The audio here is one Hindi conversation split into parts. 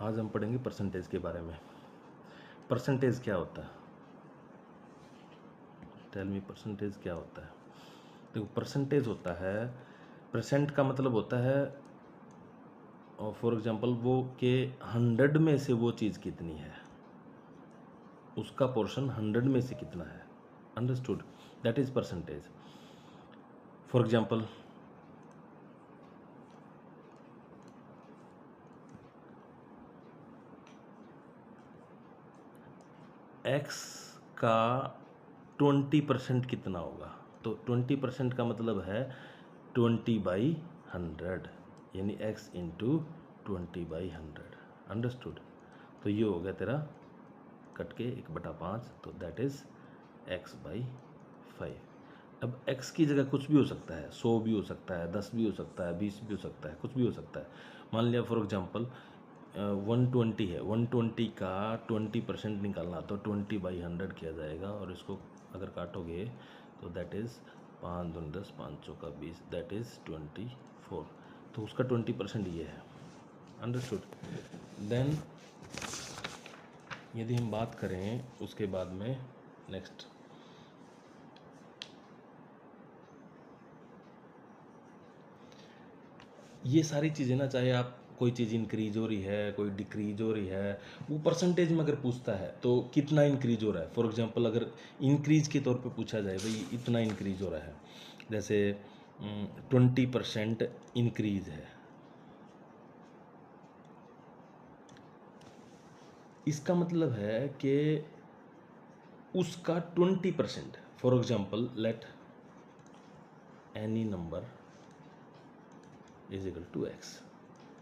आज हम पढ़ेंगे परसेंटेज के बारे में। परसेंटेज क्या होता है? टेल मी, परसेंटेज क्या होता है? देखो, परसेंटेज होता है, परसेंट का मतलब होता है फॉर एग्जांपल वो के 100 में से वो चीज़ कितनी है, उसका पोर्शन 100 में से कितना है। Understood? That is percentage. For example x का 20% कितना होगा? तो 20% का मतलब है 20/100, यानी x इंटू 20/100। अंडरस्टूड? तो ये हो गया तेरा कट के 1/5, तो दैट इज x/5। अब x की जगह कुछ भी हो सकता है, 100 भी हो सकता है, 10 भी हो सकता है, 20 भी हो सकता है, कुछ भी हो सकता है। मान लिया फॉर एग्जांपल 120 है, 120 का 20% निकालना, तो 20/100 किया जाएगा, और इसको अगर काटोगे तो दैट इज़ 5 दूनी 10, 5 चौका 20, दैट इज़ 24। तो उसका 20% ये है। अंडरस्टूड? देन यदि हम बात करें उसके बाद में नेक्स्ट, ये सारी चीज़ें ना, चाहे आप कोई चीज़ इंक्रीज हो रही है, कोई डिक्रीज हो रही है, वो परसेंटेज में अगर पूछता है तो कितना इंक्रीज हो रहा है। फॉर एग्जांपल अगर इंक्रीज के तौर पे पूछा जाए, भाई इतना इंक्रीज हो रहा है, जैसे 20% इंक्रीज है, इसका मतलब है कि उसका 20%, for example let any number is equal to X.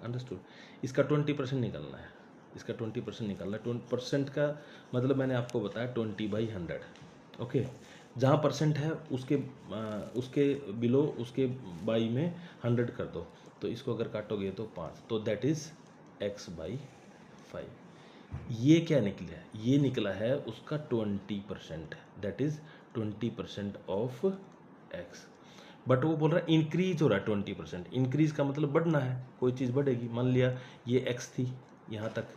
Understood? इसका 20% निकालना है, इसका 20% निकालना है। 20% का मतलब मैंने आपको बताया 20/100। ओके, जहाँ परसेंट है उसके बिलो, उसके बाई में 100 कर दो, तो इसको अगर काटोगे तो 5, तो दैट इज़ x/5। ये क्या निकला है? ये निकला है उसका 20%, that is 20% of x। But वो बोल रहा है इंक्रीज हो रहा है 20%। इंक्रीज का मतलब बढ़ना है, कोई चीज़ बढ़ेगी। मान लिया ये x थी यहाँ तक,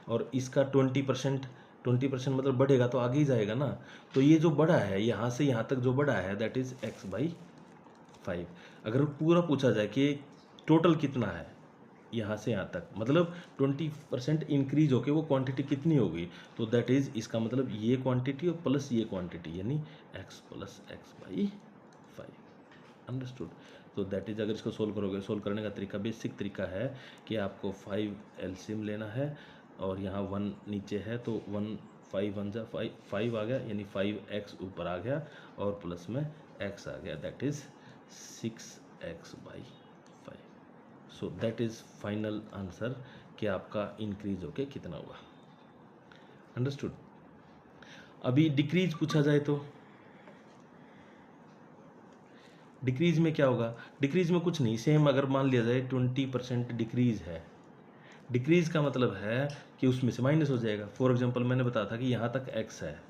और इसका 20%, 20% मतलब बढ़ेगा तो आगे ही जाएगा ना। तो ये जो बढ़ा है यहाँ से यहाँ तक जो बढ़ा है, दैट इज़ x/5। अगर पूरा पूछा जाए कि टोटल कितना है यहाँ से यहाँ तक, मतलब 20% इंक्रीज होके वो क्वांटिटी कितनी होगी, तो दैट इज़, इसका मतलब ये क्वांटिटी और प्लस ये क्वांटिटी, यानी x प्लस x/5। अंडरस्टूड? तो दैट इज, अगर इसको सोल्व करोगे, सोल्व करने का तरीका, बेसिक तरीका है कि आपको 5 एलसीएम लेना है, और यहाँ 1 नीचे है, तो 1 5 1 जा 5 आ गया, यानी 5x ऊपर आ गया और प्लस में x आ गया, that is 6x/5। So that is final answer कि आपका इंक्रीज होके कितना हुआ। अंडरस्टूड? अभी डिक्रीज पूछा जाए तो डिक्रीज में क्या होगा? डिक्रीज में कुछ नहीं, सेम अगर मान लिया जाए 20% डिक्रीज है, डिक्रीज का मतलब है कि उसमें से माइनस हो जाएगा। फॉर एग्जांपल मैंने बताया था कि यहाँ तक x है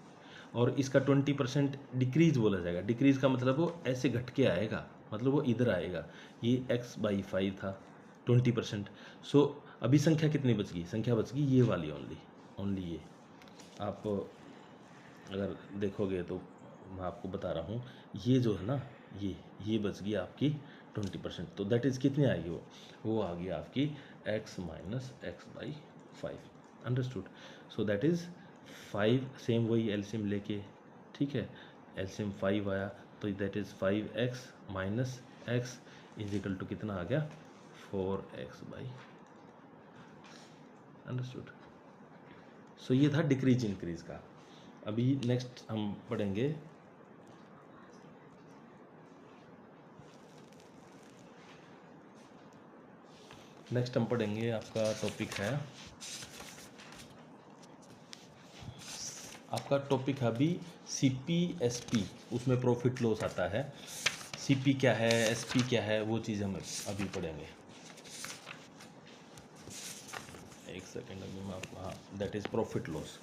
और इसका 20% डिक्रीज बोला जाएगा। डिक्रीज का मतलब वो ऐसे घट के आएगा, मतलब वो इधर आएगा। ये x/5 था 20%। सो अभी संख्या कितनी बच गई? संख्या बच गई ये वाली, ओनली ये। आप अगर देखोगे तो मैं आपको बता रहा हूँ, ये जो है ना, ये बच गई आपकी 20%, तो दैट इज़ कितनी आएगी? वो आ गई आपकी x minus x/5। Understood? So that is 5, same वही एलसीएम लेके, ठीक है, एलसीएम 5 आया, तो that is 5x minus x is equal to कितना आ गया? 4x/। अंडरस्टूड? सो ये था डिक्रीज इंक्रीज का। अभी नेक्स्ट हम पढ़ेंगे आपका टॉपिक है, अभी CP/SP, उसमें प्रॉफिट लॉस आता है। CP क्या है, SP क्या है, वो चीज़ हम अभी पढ़ेंगे। एक सेकेंड, अभी मैं आपको, हाँ, that is profit loss.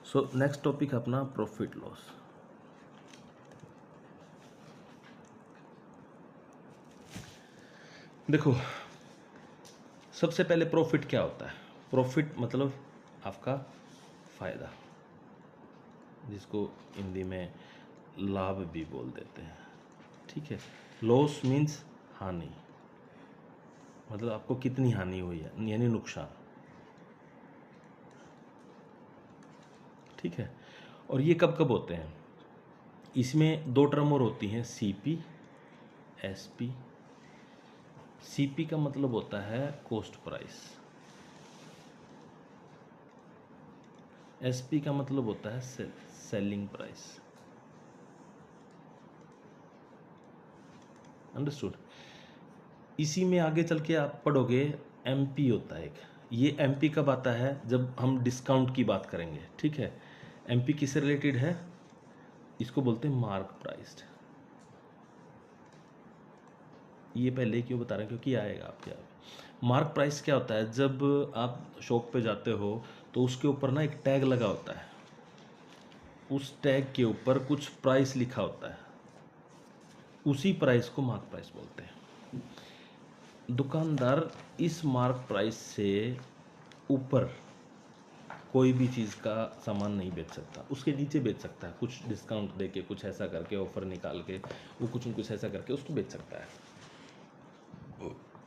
So next topic अपना प्रॉफिट लॉस। देखो, सबसे पहले प्रॉफिट क्या होता है? प्रॉफिट मतलब आपका फ़ायदा, जिसको हिंदी में लाभ भी बोल देते हैं, ठीक है। लॉस मीन्स हानि, मतलब आपको कितनी हानि हुई है, यानी नुकसान, ठीक है। और ये कब कब होते हैं, इसमें दो टर्म और होती हैं, सीपी, एसपी। सीपी का मतलब होता है कॉस्ट प्राइस, एसपी का मतलब होता है सेलिंग प्राइस, अंडरस्टूड। इसी में आगे चल के आप पढ़ोगे एमपी होता है एक, ये एमपी कब आता है, जब हम डिस्काउंट की बात करेंगे, ठीक है। एमपी किससे रिलेटेड है, इसको बोलते हैं मार्क प्राइस्ड। ये पहले क्यों बता रहे हैं, क्योंकि आएगा आपके आप। मार्क प्राइस क्या होता है, जब आप शॉप पे जाते हो तो उसके ऊपर ना एक टैग लगा होता है, उस टैग के ऊपर कुछ प्राइस लिखा होता है, उसी प्राइस को मार्क प्राइस बोलते हैं। दुकानदार इस मार्क प्राइस से ऊपर कोई भी चीज़ का सामान नहीं बेच सकता, उसके नीचे बेच सकता है, कुछ डिस्काउंट देके, कुछ ऐसा करके, ऑफर निकाल के, वो कुछ न कुछ ऐसा करके उसको बेच सकता है।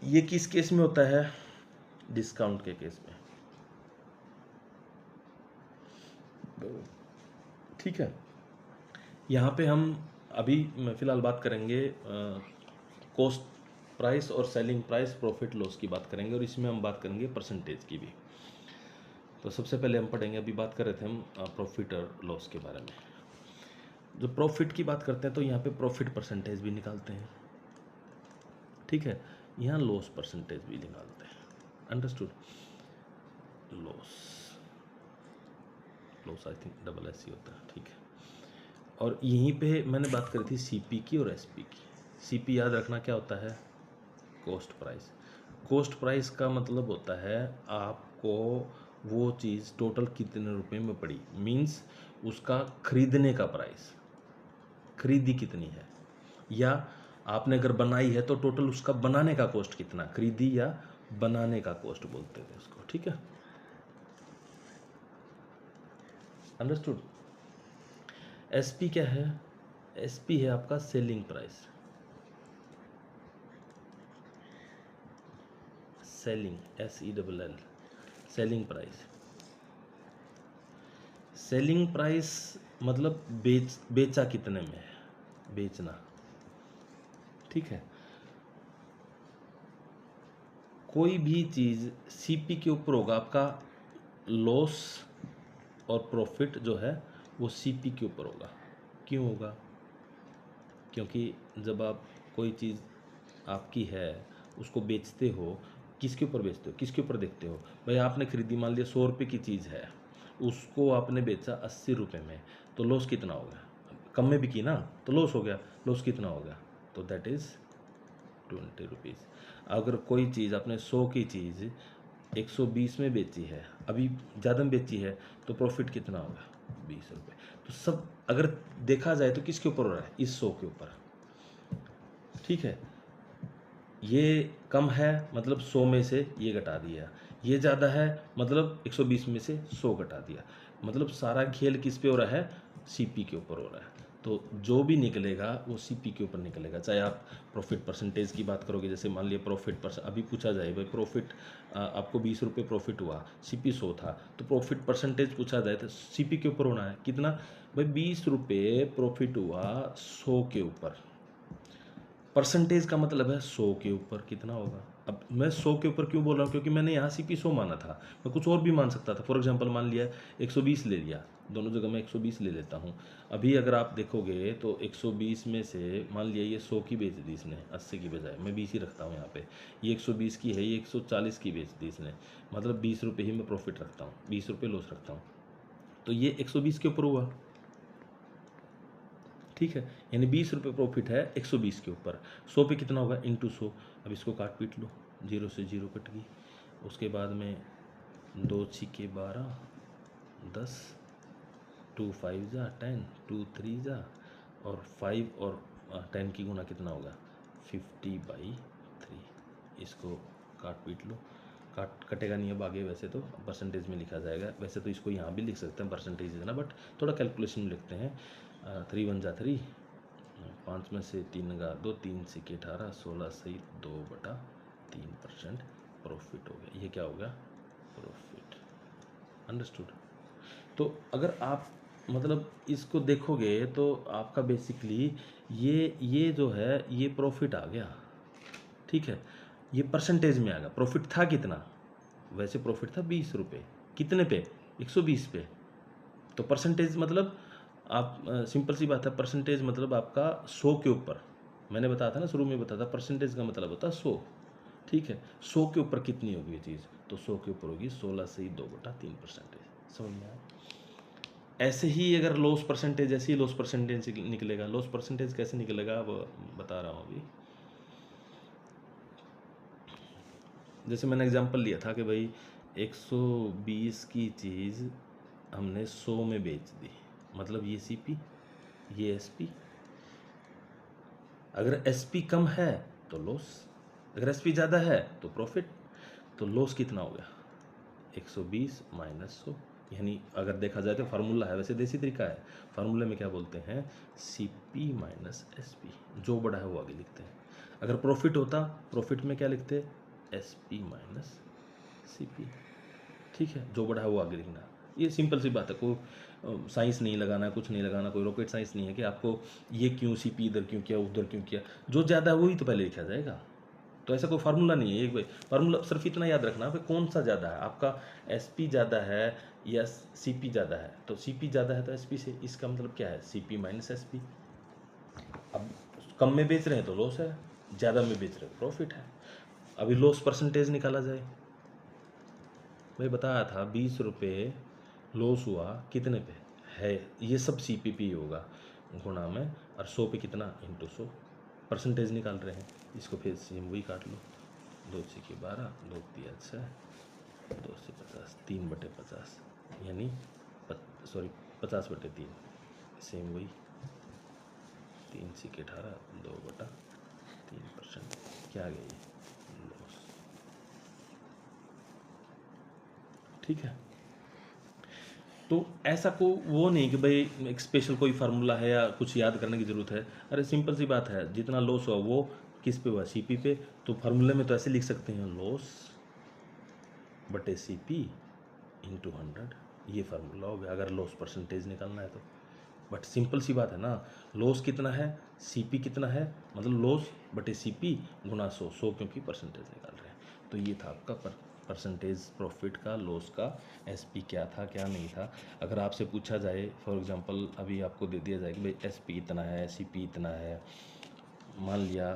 ये किस केस में होता है, डिस्काउंट के केस में, ठीक है। यहाँ पे हम अभी फ़िलहाल बात करेंगे कॉस्ट प्राइस और सेलिंग प्राइस, प्रॉफिट लॉस की बात करेंगे, और इसमें हम बात करेंगे परसेंटेज की भी। तो सबसे पहले हम पढ़ेंगे, अभी बात कर रहे थे हम प्रॉफिट और लॉस के बारे में। जो प्रॉफिट की बात करते हैं तो यहाँ पे प्रॉफिट परसेंटेज भी निकालते हैं, ठीक है। यहाँ लॉस परसेंटेज भी निकालते हैं, understood. Loss, loss I think double S ही होता है, ठीक है। और यहीं पे मैंने बात करी थी सीपी की और एसपी की। सीपी याद रखना क्या होता है, कॉस्ट प्राइस। कॉस्ट प्राइस का मतलब होता है आपको वो चीज़ टोटल कितने रुपए में पड़ी, मींस उसका खरीदने का प्राइस, खरीदी कितनी है, या आपने अगर बनाई है तो टोटल उसका बनाने का कॉस्ट कितना, खरीदी या बनाने का कॉस्ट बोलते थे उसको, ठीक है, अंडरस्टूड। एसपी क्या है, एसपी है आपका selling price, selling, SELL, selling price. Selling price मतलब बेचा कितने में है, बेचना, ठीक है। कोई भी चीज़ सीपी के ऊपर होगा, आपका लॉस और प्रॉफिट जो है वो सीपी के ऊपर होगा। क्यों होगा, क्योंकि जब आप कोई चीज़ आपकी है उसको बेचते हो, किसके ऊपर बेचते हो, किसके ऊपर देखते हो, भाई आपने खरीदी, मान लिया 100 रुपये की चीज़ है, उसको आपने बेचा 80 रुपये में, तो लॉस कितना हो गया, कम में भी की ना तो लॉस हो गया, लॉस कितना हो गया, तो दैट इज़ 20 रुपीज़। अगर कोई चीज़ आपने 100 की चीज़ 120 में बेची है, अभी ज़्यादा में बेची है, तो प्रॉफिट कितना होगा, 20 रुपये। तो सब अगर देखा जाए तो किसके ऊपर हो रहा है, इस 100 के ऊपर, ठीक है। ये कम है मतलब 100 में से ये घटा दिया, ये ज़्यादा है मतलब 120 में से 100 घटा दिया, मतलब सारा खेल किस पे हो रहा है, सीपी के ऊपर हो रहा है। तो जो भी निकलेगा वो सीपी के ऊपर निकलेगा, चाहे आप प्रॉफिट परसेंटेज की बात करोगे, जैसे मान लिया प्रॉफिट परसेंट, अभी पूछा जाए भाई प्रॉफिट आपको 20 रुपये प्रॉफिट हुआ, सीपी 100 था, तो प्रॉफिट परसेंटेज पूछा जाए तो सीपी के ऊपर होना है कितना, भाई 20 रुपये प्रॉफिट हुआ 100 के ऊपर, परसेंटेज का मतलब है 100 के ऊपर कितना होगा। अब मैं 100 के ऊपर क्यों बोल रहा हूँ, क्योंकि मैंने यहाँ सीपी 100 माना था, मैं कुछ और भी मान सकता था, फॉर एग्जांपल मान लिया 120 ले लिया, दोनों जगह मैं 120 ले लेता हूँ। अभी अगर आप देखोगे तो 120 में से मान लिया ये 100 की बेच दी इसने, 80 की बजाय, मैं 20 ही रखता हूँ यहाँ पे, ये 120 की है, ये 140 की बेच दी इसने, मतलब 20 रुपये ही मैं प्रॉफिट रखता हूँ, 20 रुपये लॉस रखता हूँ, तो ये 120 के ऊपर हुआ, ठीक है। यानी 20 रुपये प्रॉफिट है 120 के ऊपर, 100 पे कितना होगा, इंटू 100। अब इसको काट पीट लो, 0 से 0 कट गई, उसके बाद में 2 छिके 12, 10, 2 5 जा 10, 2 3 जा, और 5 और 10 की गुना कितना होगा, 50/3। इसको काट पीट लो, कटेगा नहीं अब आगे, वैसे तो परसेंटेज में लिखा जाएगा। वैसे तो इसको यहाँ भी लिख सकते हैं परसेंटेज है ना, बट थोड़ा कैलकुलेशन में लिखते हैं। 3 1 जा 3, 5 में से 3 गा 2, 3 सिक्के 18, 16 सही 2/3% प्रॉफिट हो गया। ये क्या हो गया? प्रॉफिट। अंडरस्टूड। तो अगर आप मतलब इसको देखोगे तो आपका बेसिकली ये जो है ये प्रॉफिट आ गया, ठीक है। ये परसेंटेज में आ गया। प्रॉफिट था कितना? वैसे प्रॉफिट था 20 रुपये। कितने पे? 120 पे। तो परसेंटेज मतलब आप सिंपल सी बात है, परसेंटेज मतलब आपका 100 के ऊपर। मैंने बताया था ना, शुरू में बताया था, परसेंटेज का मतलब होता है 100, ठीक है। 100 के ऊपर कितनी होगी ये चीज़? तो 100 के ऊपर होगी 16 से ही 2/3%। समझ में आया? ऐसे ही अगर लॉस परसेंटेज, ऐसे ही लॉस परसेंटेज निकलेगा। लॉस परसेंटेज कैसे निकलेगा अब बता रहा हूँ अभी। जैसे मैंने एग्जांपल लिया था कि भाई 120 की चीज़ हमने 100 में बेच दी, मतलब ये सीपी, ये एसपी। अगर एसपी कम है तो लॉस, अगर एसपी ज़्यादा है तो प्रॉफिट। तो लॉस कितना हो गया? 120 माइनस 100। यानी अगर देखा जाए तो फार्मूला है, वैसे देसी तरीका है। फार्मूले में क्या बोलते हैं? CP minus SP. जो बड़ा है वो आगे लिखते हैं। अगर प्रॉफिट होता, प्रॉफिट में क्या लिखते? एसपी माइनस सीपी, ठीक है। जो बड़ा है वो आगे लिखना। ये सिंपल सी बात है, कोई साइंस नहीं लगाना, कुछ नहीं लगाना, कोई रॉकेट साइंस नहीं है कि आपको ये क्यों सीपी इधर क्यों किया, उधर क्यों किया। जो ज़्यादा है वही तो पहले लिखा जाएगा। तो ऐसा कोई फार्मूला नहीं है। एक फार्मूला सिर्फ इतना याद रखना भाई, कौन सा ज़्यादा है आपका, एसपी ज़्यादा है या सीपी ज़्यादा है। तो सीपी ज़्यादा है तो एसपी से, इसका मतलब क्या है? CP minus SP. अब कम में बेच रहे हैं तो लॉस है, ज़्यादा में बेच रहे हैं प्रॉफिट है। अभी लॉस परसेंटेज निकाला जाए। मैं बताया था 20 रुपये लॉस हुआ, कितने पे है? ये सब CPP होगा गुणा में, और 100 पे कितना? इंटू 100। परसेंटेज निकाल रहे हैं। इसको फिर सेम वही काट लो। 2 के 12, 2 तिया 6, 2 से 50, 3/50, यानी 50/3। सेम वही 3 से 18, 2/3%। क्या आ गया ये? लॉस, ठीक है। तो ऐसा को वो नहीं कि भाई एक स्पेशल कोई फार्मूला है या कुछ याद करने की ज़रूरत है। अरे सिंपल सी बात है, जितना लॉस हुआ वो किस पे हुआ? सीपी पे। तो फार्मूले में तो ऐसे लिख सकते हैं, लॉस बटे सीपी इंटू 100। ये फार्मूला हो गया अगर लॉस परसेंटेज निकालना है तो। बट सिंपल सी बात है ना, लॉस कितना है, सीपी कितना है, मतलब लॉस बटे सीपी गुना 100। 100 क्योंकि परसेंटेज निकाल रहे हैं। तो ये था आपका परसेंटेज प्रॉफिट का, लॉस का। एसपी क्या था क्या नहीं था। अगर आपसे पूछा जाए फॉर एग्जांपल, अभी आपको दे दिया जाए कि भाई एसपी इतना है, सीपी इतना है। मान लिया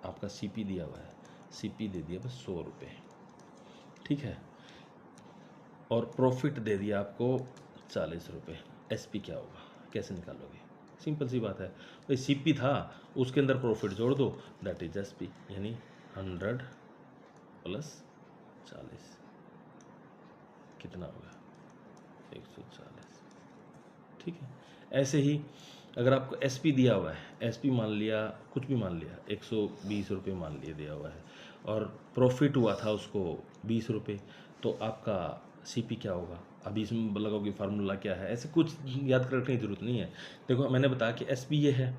आपका सीपी दिया हुआ है, सीपी दे दिया बस 100 रुपये, ठीक है। और प्रॉफिट दे दिया आपको 40 रुपये। एसपी क्या होगा, कैसे निकालोगे? सिंपल सी बात है भाई, सीपी था उसके अंदर प्रॉफिट जोड़ दो, दैट इज एसपी। यानी 100 प्लस 40 कितना होगा? 140, ठीक है। ऐसे ही अगर आपको एसपी दिया हुआ है, एसपी मान लिया, कुछ भी मान लिया, 120 रुपये मान लिया दिया हुआ है, और प्रॉफिट हुआ था उसको 20 रुपये, तो आपका सीपी क्या होगा? अभी इसमें लगाओगे फार्मूला क्या है, ऐसे कुछ याद रखने की जरूरत नहीं है। देखो मैंने बताया कि एसपी ये है,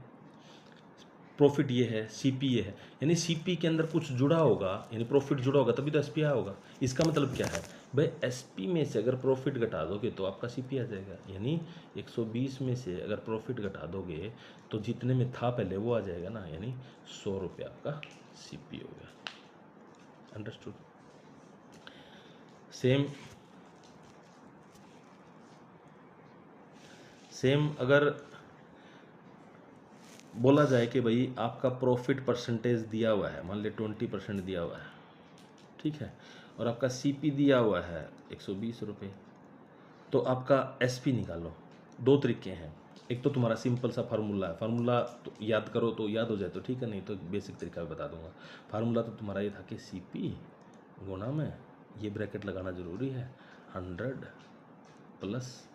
प्रॉफिट ये है, सीपी ये है। यानी सीपी के अंदर कुछ जुड़ा होगा, यानी प्रॉफिट जुड़ा होगा, तभी तो एसपी आया होगा। इसका मतलब क्या है भाई, एसपी में से अगर प्रॉफिट घटा दोगे तो आपका सीपी आ जाएगा। यानी 120 में से अगर प्रॉफिट घटा दोगे तो जितने में था पहले वो आ जाएगा ना, यानी 100 रुपये आपका सीपी हो गया। अंडरस्टूड? सेम अगर बोला जाए कि भाई आपका प्रॉफिट परसेंटेज दिया हुआ है, मान लिया 20% दिया हुआ है, ठीक है, और आपका सीपी दिया हुआ है 120 रुपये, तो आपका एसपी निकालो। 2 तरीके हैं। एक तो तुम्हारा सिंपल सा फार्मूला है, फार्मूला तो याद करो तो याद हो जाए तो ठीक है, नहीं तो बेसिक तरीका बता दूंगा। फार्मूला तो तुम्हारा ये था कि सीपी गुणा में, ये ब्रैकेट लगाना ज़रूरी है, 100 प्लस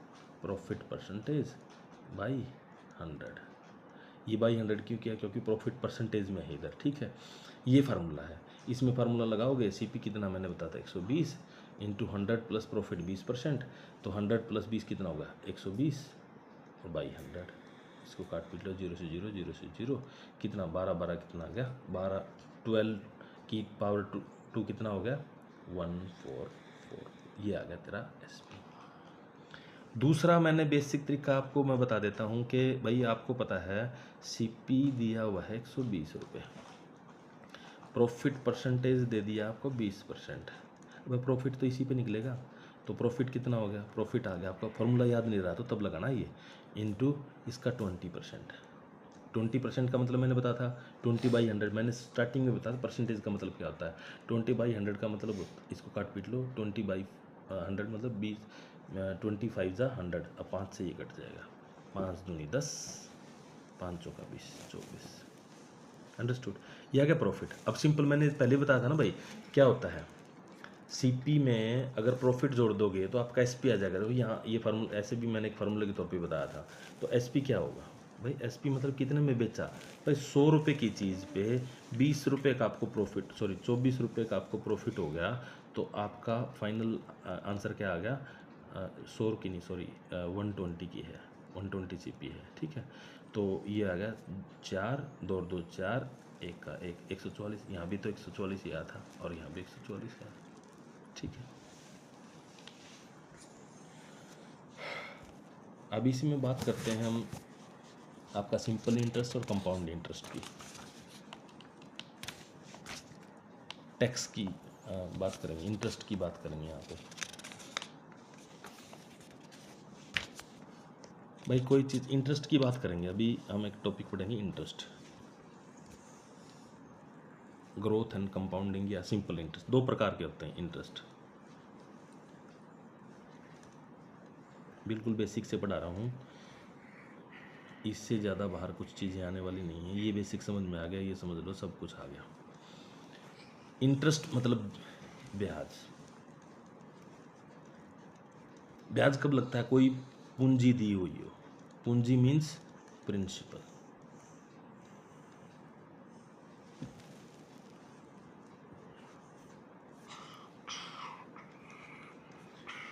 प्रॉफिट परसेंटेज बाई 100। ये बाई 100 क्यों किया? क्योंकि प्रॉफिट परसेंटेज में है इधर, ठीक है। ये फार्मूला है। इसमें फार्मूला लगाओगे, CP कितना मैंने बताया था 120 इंटू 100 प्लस प्रॉफिट 20%, तो 100 प्लस 20 कितना होगा 120 और बाई 100, इसको काट पीट लो, 0 से 0 0 से 0, कितना 12 12 कितना आ गया 12, 12 की पावर 2 कितना हो गया 144, ये आ गया तेरा SP। दूसरा मैंने बेसिक तरीका आपको मैं बता देता हूँ कि भाई आपको पता है CP दिया हुआ है 120 रुपये, प्रॉफिट परसेंटेज दे दिया आपको 20%, अब प्रॉफिट तो इसी पे निकलेगा, तो प्रॉफिट कितना हो गया, प्रॉफिट आ गया आपका, फॉर्मूला याद नहीं रहा तो तब लगाना ये इनटू इसका 20%। 20% का मतलब मैंने बताया था 20/100, मैंने स्टार्टिंग में बताया परसेंटेज का मतलब क्या होता है। 20/100 का मतलब इसको काट पीट लो, 20/100 मतलब 20, 25 जा 100, अब 5 से ये कट जाएगा, 5 दूनी 10, 5 चौका 20, 24, अंडरस्टूड। यह आ गया प्रॉफिट। अब सिंपल मैंने पहले बताया था ना भाई, क्या होता है CP में अगर प्रॉफिट जोड़ दोगे तो आपका SP आ जाएगा। तो यहाँ ये फार्मूला ऐसे भी मैंने एक फार्मूले के तौर पे बताया था। तो SP क्या होगा भाई, SP मतलब कितने में बेचा भाई, 100 रुपये की चीज़ पे 20 रुपये का आपको प्रॉफिट, सॉरी 24 रुपये का आपको प्रॉफिट हो गया, तो आपका फाइनल आंसर क्या आ गया, 100 की नहीं सॉरी 120 की है, 120 CP है, ठीक है। तो ये आ गया 4 2 2 4 1 का 1, 144, यहाँ भी तो 144 ही आया था और यहाँ भी 144 है, ठीक है। अब इसी में बात करते हैं हम आपका सिंपल इंटरेस्ट और कंपाउंड इंटरेस्ट की, टैक्स की बात करेंगे, इंटरेस्ट की बात करेंगे यहाँ पे। भाई कोई चीज़ इंटरेस्ट की बात करेंगे, अभी हम एक टॉपिक पढ़ेंगे इंटरेस्ट, ग्रोथ एंड कंपाउंडिंग या सिंपल इंटरेस्ट, दो प्रकार के होते हैं इंटरेस्ट। बिल्कुल बेसिक से पढ़ा रहा हूँ, इससे ज़्यादा बाहर कुछ चीज़ें आने वाली नहीं है। ये बेसिक समझ में आ गया, ये समझ लो सब कुछ आ गया। इंटरेस्ट मतलब ब्याज। ब्याज कब लगता है, कोई पूंजी दी हुई हो, पूंजी मीन्स प्रिंसिपल।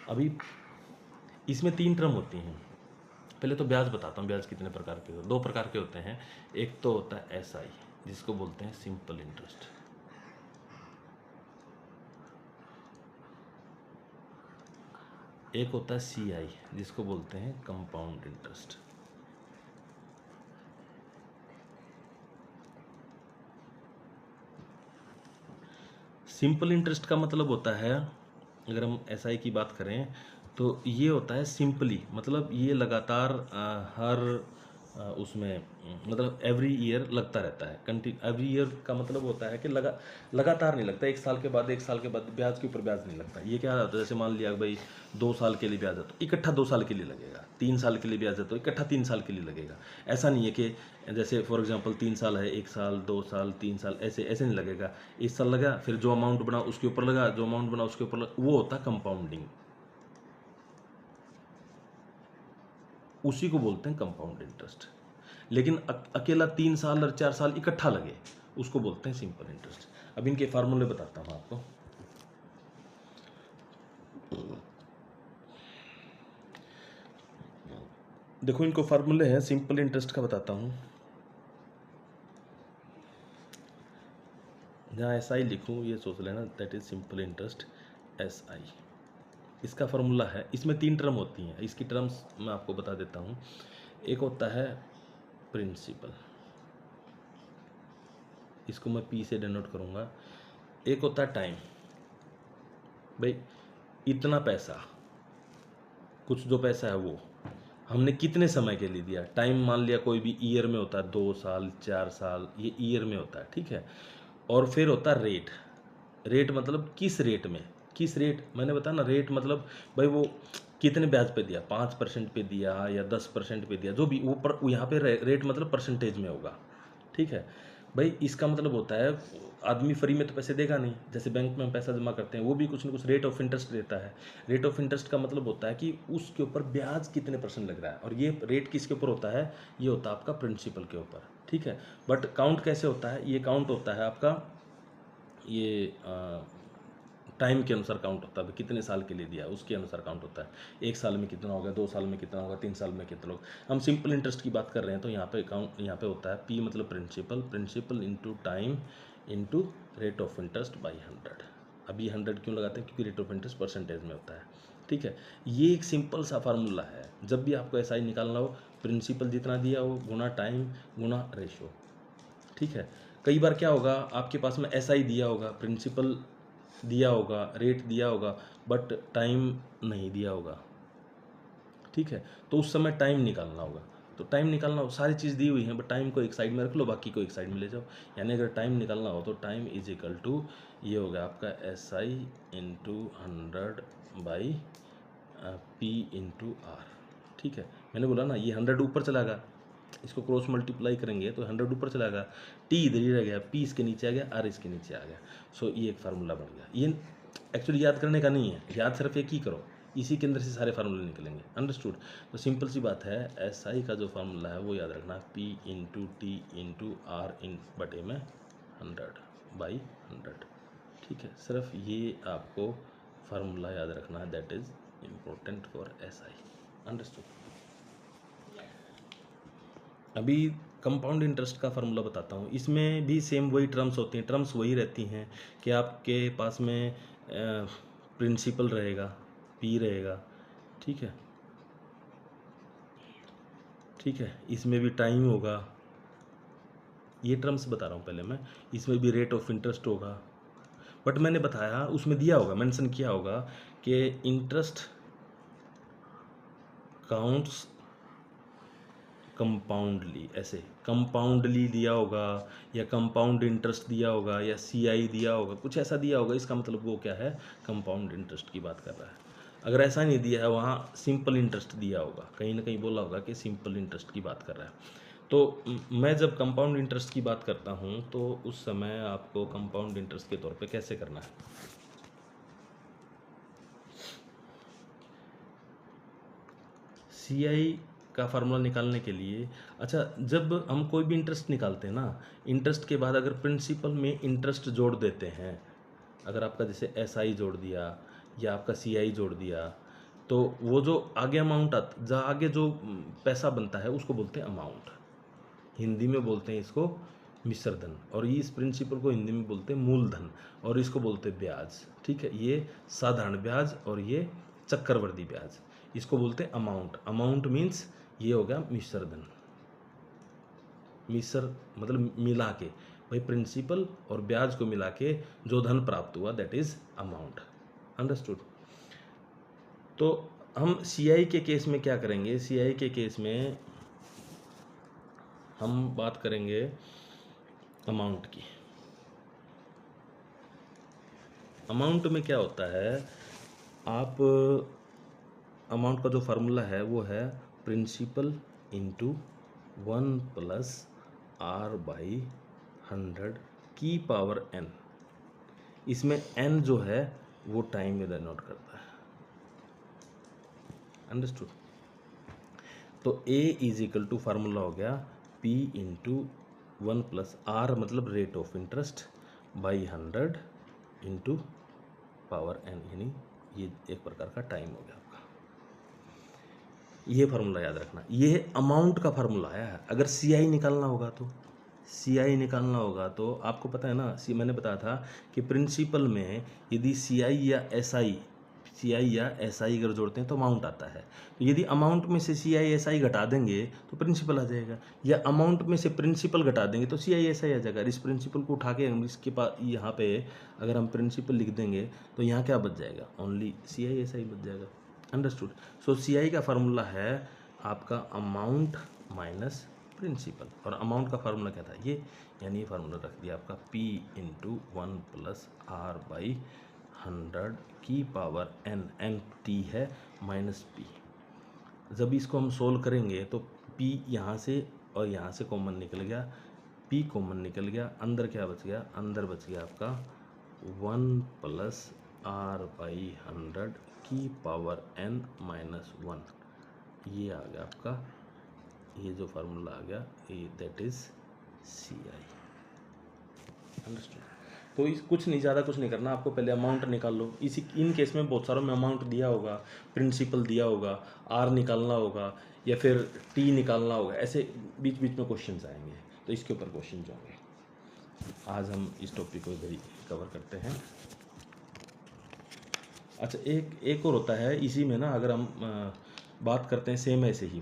अभी इसमें 3 टर्म होती हैं। पहले तो ब्याज बताता हूँ, ब्याज कितने प्रकार के होते हैं। 2 प्रकार के होते हैं, एक तो होता है SI जिसको बोलते हैं सिंपल इंटरेस्ट, एक होता है CI जिसको बोलते हैं कंपाउंड इंटरेस्ट। सिंपल इंटरेस्ट का मतलब होता है, अगर हम SI की बात करें तो ये होता है सिंपली, मतलब ये लगातार हर उसमें मतलब एवरी ईयर लगता रहता है, एवरी ईयर का मतलब होता है कि लगातार नहीं लगता, 1 साल के बाद 1 साल के बाद ब्याज के ऊपर ब्याज नहीं लगता। ये क्या होता है, जैसे मान लिया भाई 2 साल के लिए ब्याज है तो इकट्ठा 2 साल के लिए लगेगा, 3 साल के लिए ब्याज है तो इकट्ठा 3 साल के लिए लगेगा। ऐसा नहीं है कि जैसे फॉर एग्जांपल 3 साल है, 1 साल 2 साल 3 साल, ऐसे ऐसे नहीं लगेगा। इस साल लगा, फिर जो अमाउंट बना उसके ऊपर लगा, जो अमाउंट बना उसके ऊपर लगा, वो होता है कंपाउंडिंग, उसी को बोलते हैं कंपाउंड इंटरेस्ट। लेकिन अकेला 3 साल और 4 साल इकट्ठा लगे उसको बोलते हैं सिंपल इंटरेस्ट। अब इनके फार्मूले बताता हूँ आपको। देखो इनको फार्मूले हैं, सिंपल इंटरेस्ट का बताता हूँ। जहाँ SI लिखूँ ये सोच लेना, that is simple interest SI। इसका फार्मूला है, इसमें 3 टर्म होती हैं, इसकी टर्म्स मैं आपको बता देता हूँ। एक होता है प्रिंसिपल, इसको मैं P से डिनोट करूँगा। एक होता है टाइम, भाई इतना पैसा, कुछ जो पैसा है वो हमने कितने समय के लिए दिया, टाइम मान लिया कोई भी ईयर में होता है, 2 साल 4 साल, ये ईयर में होता है, ठीक है। और फिर होता है रेट, रेट मतलब किस रेट में, किस रेट, मैंने बताया ना रेट मतलब भाई वो कितने ब्याज पे दिया, 5% पे दिया या 10% पे दिया, जो भी वो पर यहाँ पे रेट मतलब परसेंटेज में होगा, ठीक है। भाई इसका मतलब होता है आदमी फ्री में तो पैसे देगा नहीं, जैसे बैंक में हम पैसा जमा करते हैं वो भी कुछ ना कुछ रेट ऑफ इंटरेस्ट देता है। रेट ऑफ इंटरेस्ट का मतलब होता है कि उसके ऊपर ब्याज कितने % लग रहा है, और ये रेट किसके ऊपर होता है, ये होता है आपका प्रिंसिपल के ऊपर, ठीक है। बट काउंट कैसे होता है, ये काउंट होता है आपका ये टाइम के अनुसार काउंट होता है, कितने साल के लिए दिया उसके अनुसार काउंट होता है। 1 साल में कितना होगा, 2 साल में कितना होगा, 3 साल में कितना होगा। हम सिंपल इंटरेस्ट की बात कर रहे हैं तो यहाँ पे काउंट, यहाँ पे होता है पी मतलब principal into time into rate of interest by 100। अभी 100 क्यों लगाते हैं, क्योंकि रेट ऑफ इंटरेस्ट परसेंटेज में होता है। ठीक है, ये एक सिंपल सा फार्मूला है। जब भी आपको एसआई निकालना हो, प्रिंसिपल जितना दिया हो गुना टाइम गुना रेशो। ठीक है, कई बार क्या होगा, आपके पास में एसआई दिया होगा, प्रिंसिपल दिया होगा, रेट दिया होगा, बट टाइम नहीं दिया होगा। ठीक है, तो उस समय टाइम निकालना होगा। तो टाइम निकालना हो, सारी चीज़ दी हुई है, बट टाइम को एक साइड में रख लो, बाकी को एक साइड में ले जाओ। यानी अगर टाइम निकालना हो तो टाइम इज इक्वल टू ये हो गया आपका S I into 100 by P into R. ठीक है, मैंने बोला ना, ये 100 ऊपर चला गया, इसको क्रॉस मल्टीप्लाई करेंगे तो 100 ऊपर चला गया, टी इधर ही रह गया, पी इसके नीचे आ गया, आर इसके नीचे आ गया। सो ये एक फार्मूला बन गया। ये एक्चुअली याद करने का नहीं है, याद सिर्फ एक ही करो, इसी के अंदर से सारे फार्मूले निकलेंगे। अंडरस्टूड। तो सिंपल सी बात है, एस आई का जो फार्मूला है वो याद रखना, P into T into R इन बटे में 100 बाई 100। ठीक है, सिर्फ ये आपको फार्मूला याद रखना है, that is important for S I. Understood. अभी कंपाउंड इंटरेस्ट का फार्मूला बताता हूँ। इसमें भी सेम वही टर्म्स होती हैं, टर्म्स वही रहती हैं कि आपके पास में प्रिंसिपल रहेगा, पी रहेगा। ठीक है, ठीक है, इसमें भी टाइम होगा, ये टर्म्स बता रहा हूँ पहले मैं। इसमें भी रेट ऑफ इंटरेस्ट होगा, बट मैंने बताया उसमें दिया होगा, मेंशन किया होगा कि इंटरेस्ट काउंट्स कंपाउंडली, ऐसे कंपाउंडली दिया होगा, या कंपाउंड इंटरेस्ट दिया होगा, या सीआई दिया होगा, कुछ ऐसा दिया होगा। इसका मतलब वो क्या है, कंपाउंड इंटरेस्ट की बात कर रहा है। अगर ऐसा नहीं दिया है, वहाँ सिंपल इंटरेस्ट दिया होगा, कहीं ना कहीं बोला होगा कि सिंपल इंटरेस्ट की बात कर रहा है। तो मैं जब कंपाउंड इंटरेस्ट की बात करता हूँ तो उस समय आपको कंपाउंड इंटरेस्ट के तौर पे कैसे करना है। सीआई का फार्मूला निकालने के लिए, अच्छा, जब हम कोई भी इंटरेस्ट निकालते हैं ना, इंटरेस्ट के बाद अगर प्रिंसिपल में इंटरेस्ट जोड़ देते हैं, अगर आपका जैसे एसआई जोड़ दिया या आपका सीआई जोड़ दिया, तो वो जो आगे अमाउंट आता, जहाँ आगे जो पैसा बनता है उसको बोलते हैं अमाउंट। हिंदी में बोलते हैं इसको मिश्र धन, और ये इस प्रिंसिपल को हिंदी में बोलते हैं मूलधन, और इसको बोलते हैं ब्याज। ठीक है, ये साधारण ब्याज और ये चक्रवर्ती ब्याज, इसको बोलते हैं अमाउंट। अमाउंट मीन्स ये हो गया मिश्र धन। मिश्र मतलब मिला के, भाई प्रिंसिपल और ब्याज को मिला के जो धन प्राप्त हुआ, दैट इज अमाउंट। अंडरस्टूड। तो हम सीआई के केस में क्या करेंगे, सीआई के केस में हम बात करेंगे अमाउंट की। अमाउंट में क्या होता है, आप अमाउंट का जो फार्मूला है वो है principal into 1 plus R by 100 की पावर एन। इसमें एन जो है वो टाइम में डिनोट करता है। अंडरस्टूड। तो A is equal to formula हो गया पी इंटू 1 प्लस आर मतलब rate of interest by 100 into power N, यानी ये एक प्रकार का टाइम हो गया आपका। ये फार्मूला याद रखना, ये अमाउंट का फार्मूला है। अगर सीआई निकालना होगा तो, सीआई निकालना होगा तो आपको पता है ना, मैंने बताया था कि प्रिंसिपल में यदि सीआई या एसआई, सीआई या एसआई अगर जोड़ते हैं तो अमाउंट आता है। तो यदि अमाउंट में से सीआई एसआई घटा देंगे तो प्रिंसिपल आ जाएगा, या अमाउंट में से प्रिंसिपल घटा देंगे तो सीआई एसआई आ जाएगा। इस प्रिंसिपल को उठा के हम इसके पास यहाँ पे अगर हम प्रिंसिपल लिख देंगे तो यहाँ क्या बच जाएगा, ओनली सीआई एसआई बच जाएगा। अंडरस्टूड। सो सीआई का फार्मूला है आपका अमाउंट माइनस प्रिंसिपल, और अमाउंट का फार्मूला क्या था, ये, यानी ये फार्मूला रख दिया आपका P into 1 plus R by 100 की पावर एन, एन टी है माइनस पी। जब इसको हम सोल्व करेंगे तो P यहाँ से और यहाँ से कॉमन निकल गया, P कॉमन निकल गया, अंदर क्या बच गया, अंदर बच गया आपका 1 प्लस आर बाई 100 की पावर n माइनस 1। ये आ गया आपका, ये जो फार्मूला आ गया, ये that is C I. Understood. तो इस कुछ नहीं, ज़्यादा कुछ नहीं करना आपको, पहले अमाउंट निकाल लो। इसी इन केस में बहुत सारों में अमाउंट दिया होगा, प्रिंसिपल दिया होगा, आर निकालना होगा या फिर टी निकालना होगा, ऐसे बीच बीच में क्वेश्चन आएंगे, तो इसके ऊपर क्वेश्चन होंगे। आज हम इस टॉपिक को इधर ही कवर करते हैं। अच्छा, एक और होता है इसी में ना, अगर हम बात करते हैं सेम ऐसे ही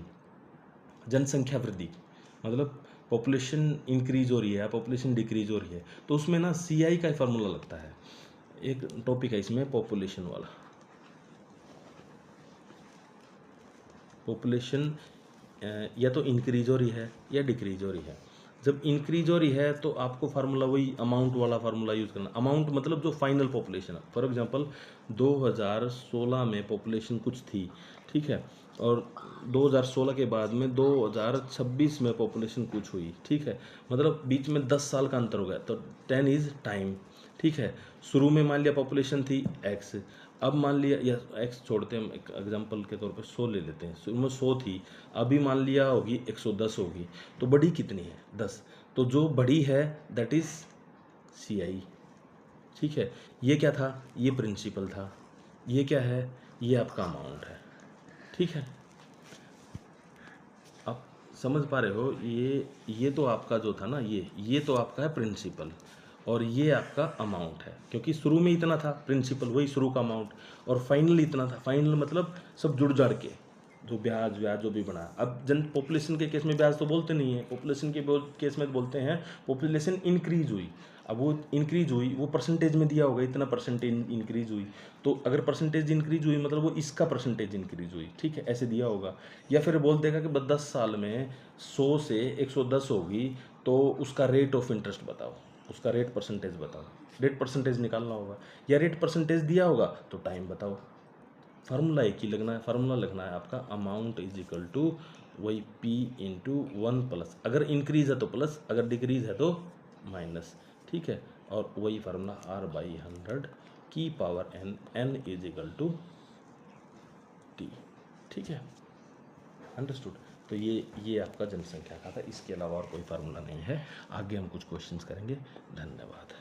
जनसंख्या वृद्धि, मतलब पॉपुलेशन इंक्रीज हो रही है, पॉपुलेशन डिक्रीज हो रही है, तो उसमें ना CI का फार्मूला लगता है। एक टॉपिक है इसमें पॉपुलेशन वाला, पॉपुलेशन या तो इंक्रीज हो रही है या डिक्रीज हो रही है। जब इंक्रीज हो रही है तो आपको फार्मूला वही अमाउंट वाला फार्मूला यूज़ करना। अमाउंट मतलब जो फाइनल पॉपुलेशन है। फॉर एग्जांपल 2016 में पॉपुलेशन कुछ थी, ठीक है, और 2016 के बाद में 2026 में पॉपुलेशन कुछ हुई, ठीक है, मतलब बीच में 10 साल का अंतर हो गया, तो 10 इज़ टाइम, ठीक है। शुरू में मान लिया पॉपुलेशन थी x, अब मान लिया, या x छोड़ते हैं, एक एग्जांपल के तौर पे 100 ले लेते हैं, शुरू में 100 थी, अभी मान लिया होगी 110 होगी, तो बड़ी कितनी है? 10। तो जो बड़ी है दैट इज़ CI, ठीक है। ये क्या था? ये प्रिंसिपल था। ये क्या है? ये आपका अमाउंट है, ठीक है। आप समझ पा रहे हो? ये तो आपका जो था ना, ये तो आपका है प्रिंसिपल, और ये आपका अमाउंट है, क्योंकि शुरू में इतना था प्रिंसिपल, वही शुरू का अमाउंट, और फाइनल इतना था। फाइनल मतलब सब जुड़ जाड़ के जो ब्याज जो भी बना। अब पॉपुलेशन के केस में ब्याज तो बोलते नहीं है, पॉपुलेशन के केस में बोलते हैं पॉपुलेशन इंक्रीज हुई। अब वो इंक्रीज हुई, वो परसेंटेज में दिया होगा, इतना परसेंटेज इंक्रीज हुई, तो अगर परसेंटेज इंक्रीज हुई मतलब वो इसका परसेंटेज इंक्रीज हुई, ठीक है, ऐसे दिया होगा। या फिर बोल देगा कि 10 साल में 100 से 110 होगी, तो उसका रेट ऑफ इंटरेस्ट बताओ, उसका रेट परसेंटेज बताओ, रेट परसेंटेज निकालना होगा। या रेट परसेंटेज दिया होगा तो टाइम बताओ। फार्मूला एक ही लगना है, फार्मूला लगना है आपका अमाउंट इज इक्वल टू वही P इंटू 1 प्लस, अगर इंक्रीज है तो प्लस, अगर डिक्रीज है तो माइनस, ठीक है। और वही फार्मूला R/100 की power n is equal to T, ठीक है, अंडरस्टूड। तो ये आपका जनसंख्या का था, इसके अलावा और कोई फार्मूला नहीं है। आगे हम कुछ क्वेश्चंस करेंगे। धन्यवाद।